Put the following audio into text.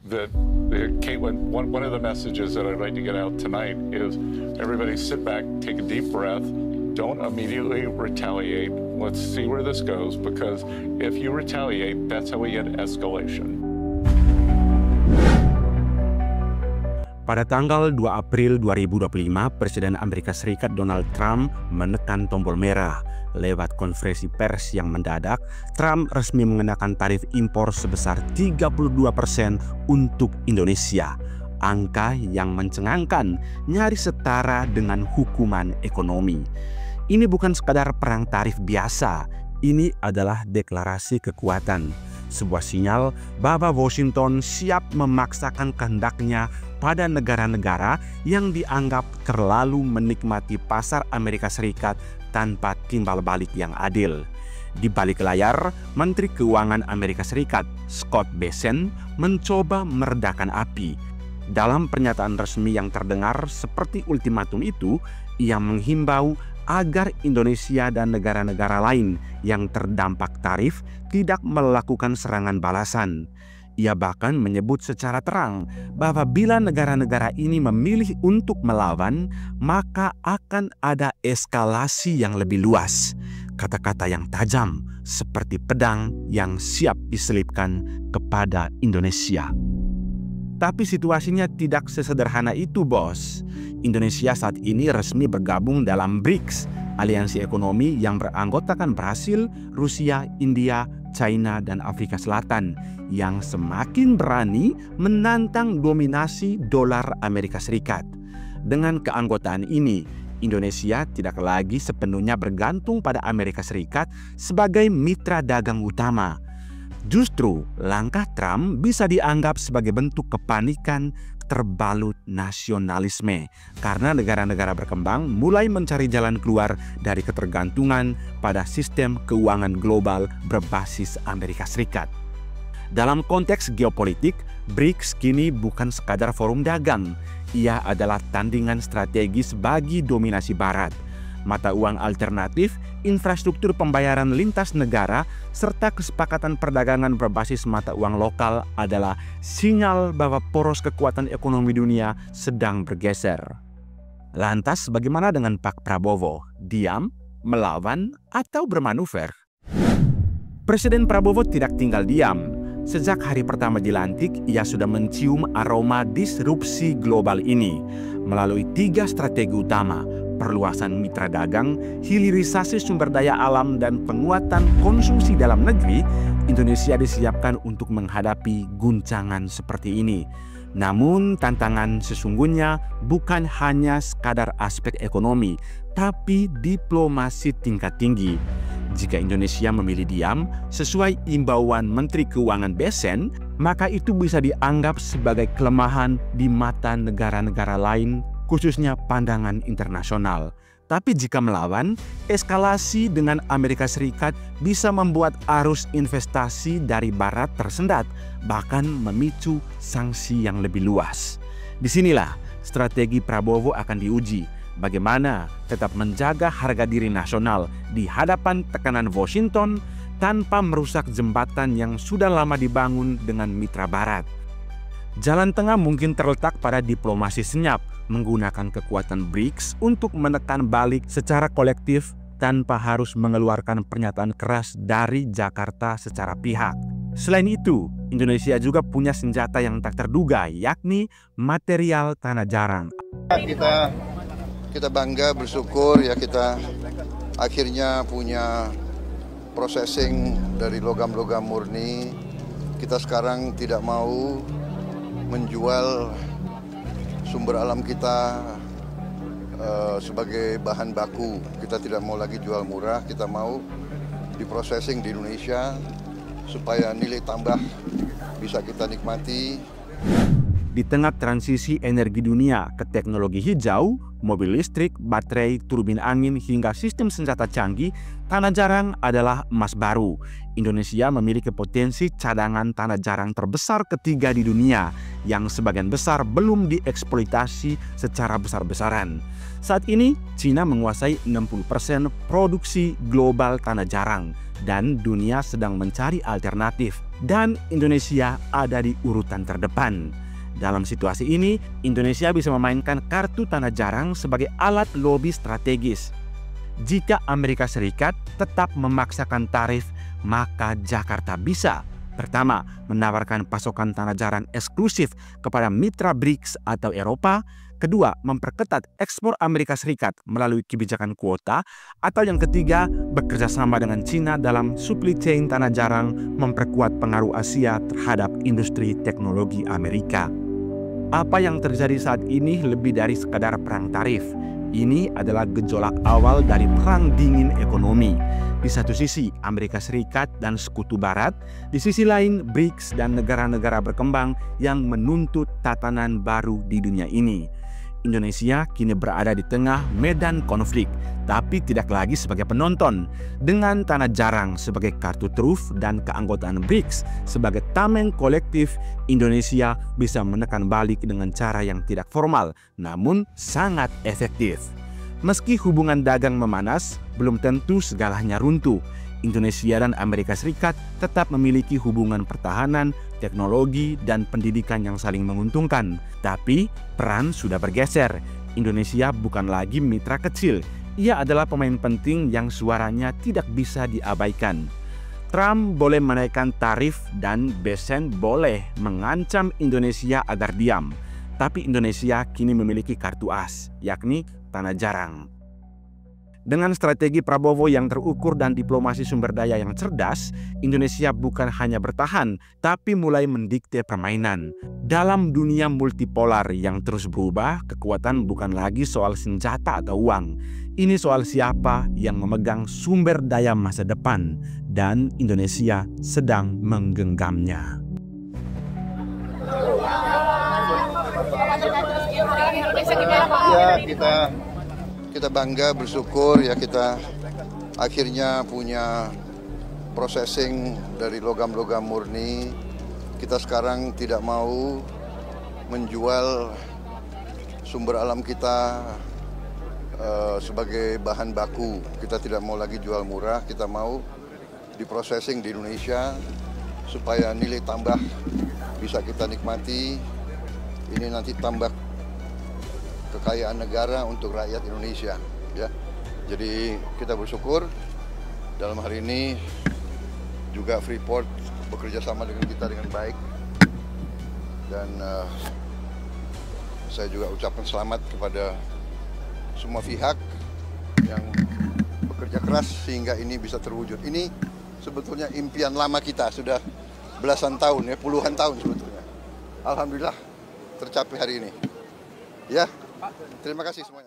that Caitlin, one of the messages that I'd like to get out tonight is everybody sit back, take a deep breath, don't immediately retaliate. Let's see where this goes, because if you retaliate, that's how we get escalation. Pada tanggal 2 April 2025, Presiden Amerika Serikat Donald Trump menekan tombol merah. Lewat konferensi pers yang mendadak, Trump resmi mengenakan tarif impor sebesar 32% untuk Indonesia. Angka yang mencengangkan, nyaris setara dengan hukuman ekonomi. Ini bukan sekadar perang tarif biasa, ini adalah deklarasi kekuatan. Sebuah sinyal bahwa Washington siap memaksakan kehendaknya pada negara-negara yang dianggap terlalu menikmati pasar Amerika Serikat tanpa timbal balik yang adil. Di balik layar, Menteri Keuangan Amerika Serikat Scott Bessent mencoba meredakan api. Dalam pernyataan resmi yang terdengar seperti ultimatum itu, ia menghimbau agar Indonesia dan negara-negara lain yang terdampak tarif tidak melakukan serangan balasan. Ia bahkan menyebut secara terang bahwa bila negara-negara ini memilih untuk melawan, maka akan ada eskalasi yang lebih luas. Kata-kata yang tajam seperti pedang yang siap diselipkan kepada Indonesia. Tapi situasinya tidak sesederhana itu, bos. Indonesia saat ini resmi bergabung dalam BRICS, aliansi ekonomi yang beranggotakan Brasil, Rusia, India, China, dan Afrika Selatan yang semakin berani menantang dominasi dolar Amerika Serikat. Dengan keanggotaan ini, Indonesia tidak lagi sepenuhnya bergantung pada Amerika Serikat sebagai mitra dagang utama. Justru, langkah Trump bisa dianggap sebagai bentuk kepanikan terbalut nasionalisme karena negara-negara berkembang mulai mencari jalan keluar dari ketergantungan pada sistem keuangan global berbasis Amerika Serikat. Dalam konteks geopolitik, BRICS kini bukan sekadar forum dagang. Ia adalah tandingan strategis bagi dominasi Barat. Mata uang alternatif, infrastruktur pembayaran lintas negara, serta kesepakatan perdagangan berbasis mata uang lokal adalah sinyal bahwa poros kekuatan ekonomi dunia sedang bergeser. Lantas bagaimana dengan Pak Prabowo? Diam, melawan, atau bermanuver? Presiden Prabowo tidak tinggal diam. Sejak hari pertama dilantik, ia sudah mencium aroma disrupsi global ini melalui 3 strategi utama: perluasan mitra dagang, hilirisasi sumber daya alam, dan penguatan konsumsi dalam negeri. Indonesia disiapkan untuk menghadapi guncangan seperti ini. Namun tantangan sesungguhnya bukan hanya sekadar aspek ekonomi, tapi diplomasi tingkat tinggi. Jika Indonesia memilih diam sesuai imbauan Menteri Keuangan Bessent, maka itu bisa dianggap sebagai kelemahan di mata negara-negara lain, khususnya pandangan internasional. Tapi jika melawan, eskalasi dengan Amerika Serikat bisa membuat arus investasi dari Barat tersendat, bahkan memicu sanksi yang lebih luas. Disinilah strategi Prabowo akan diuji. Bagaimana tetap menjaga harga diri nasional di hadapan tekanan Washington tanpa merusak jembatan yang sudah lama dibangun dengan mitra Barat. Jalan tengah mungkin terletak pada diplomasi senyap, menggunakan kekuatan BRICS untuk menekan balik secara kolektif tanpa harus mengeluarkan pernyataan keras dari Jakarta secara pihak. Selain itu, Indonesia juga punya senjata yang tak terduga, yakni material tanah jarang. Kita bangga, bersyukur ya, kita akhirnya punya processing dari logam-logam murni. Kita sekarang tidak mau menjual sumber alam kita sebagai bahan baku. Kita tidak mau lagi jual murah, kita mau diprocessing di Indonesia supaya nilai tambah bisa kita nikmati. Di tengah transisi energi dunia ke teknologi hijau, mobil listrik, baterai, turbin angin, hingga sistem senjata canggih, tanah jarang adalah emas baru. Indonesia memiliki potensi cadangan tanah jarang terbesar ketiga di dunia, yang sebagian besar belum dieksploitasi secara besar-besaran. Saat ini, China menguasai 60% produksi global tanah jarang, dan dunia sedang mencari alternatif, dan Indonesia ada di urutan terdepan. Dalam situasi ini, Indonesia bisa memainkan kartu tanah jarang sebagai alat lobi strategis. Jika Amerika Serikat tetap memaksakan tarif, maka Jakarta bisa: pertama, menawarkan pasokan tanah jarang eksklusif kepada mitra BRICS atau Eropa. Kedua, memperketat ekspor Amerika Serikat melalui kebijakan kuota. Atau yang ketiga, bekerja sama dengan China dalam supply chain tanah jarang, memperkuat pengaruh Asia terhadap industri teknologi Amerika. Apa yang terjadi saat ini lebih dari sekadar perang tarif. Ini adalah gejolak awal dari perang dingin ekonomi. Di satu sisi Amerika Serikat dan Sekutu Barat, di sisi lain BRICS dan negara-negara berkembang yang menuntut tatanan baru di dunia ini. Indonesia kini berada di tengah medan konflik, tapi tidak lagi sebagai penonton. Dengan tanah jarang sebagai kartu truf dan keanggotaan BRICS sebagai tameng kolektif, Indonesia bisa menekan balik dengan cara yang tidak formal, namun sangat efektif. Meski hubungan dagang memanas, belum tentu segalanya runtuh. Indonesia dan Amerika Serikat tetap memiliki hubungan pertahanan, teknologi, dan pendidikan yang saling menguntungkan. Tapi peran sudah bergeser. Indonesia bukan lagi mitra kecil. Ia adalah pemain penting yang suaranya tidak bisa diabaikan. Trump boleh menaikkan tarif dan Besen boleh mengancam Indonesia agar diam. Tapi Indonesia kini memiliki kartu as, yakni tanah jarang. Dengan strategi Prabowo yang terukur dan diplomasi sumber daya yang cerdas, Indonesia bukan hanya bertahan, tapi mulai mendikte permainan. Dalam dunia multipolar yang terus berubah, kekuatan bukan lagi soal senjata atau uang. Ini soal siapa yang memegang sumber daya masa depan, dan Indonesia sedang menggenggamnya. Ya, kita bangga, bersyukur ya, kita akhirnya punya processing dari logam-logam murni. Kita sekarang tidak mau menjual sumber alam kita sebagai bahan baku. Kita tidak mau lagi jual murah, kita mau diprocessing di Indonesia supaya nilai tambah bisa kita nikmati. Ini nanti tambah kekayaan negara untuk rakyat Indonesia, ya. Jadi kita bersyukur dalam hari ini juga Freeport bekerja sama dengan kita dengan baik, dan saya juga ucapkan selamat kepada semua pihak yang bekerja keras sehingga ini bisa terwujud. Ini sebetulnya impian lama kita, sudah belasan tahun ya, puluhan tahun sebetulnya. Alhamdulillah tercapai hari ini. Ya. Terima kasih semuanya.